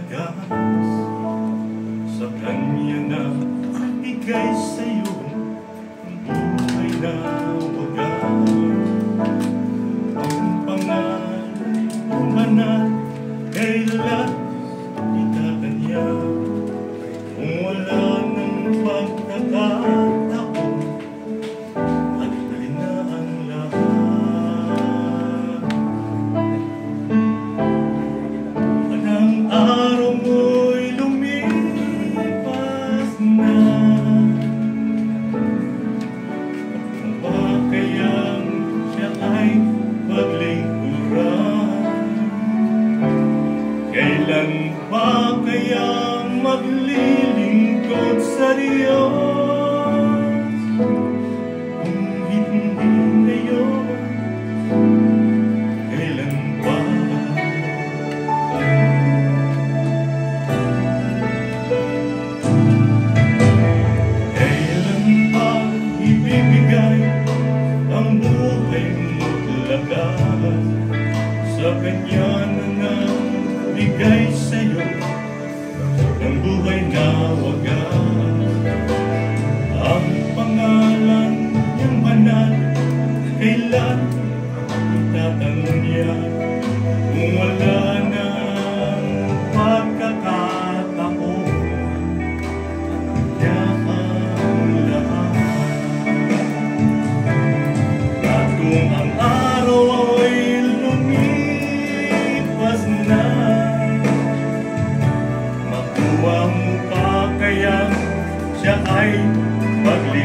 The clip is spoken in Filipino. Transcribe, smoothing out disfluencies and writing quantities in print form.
wagas, sa kanya na bigay sa'yo ang buhay na wagas. Ang pangalan na kailan itatanya, kung wala ng pagkakataon at dali na ang lahat. Ang araw mo'y lumipas na, kung ba kayang siya ay paglingkuran? Kailan ba kayang maglilingkod sa Diyos? Kung hindi ngayon, kailan ba? Kailan ba ibibigay ang buhay mo't lakas sa kanya na bigay sa'yo ng buhay na wagas? Ang pangalan niyang banal, kailan itatanya, kung wala ng pagkakataon niya ang lahat. At kung ang araw ay lumipas na, makuha mo pa kaya siya ay paglingkuran?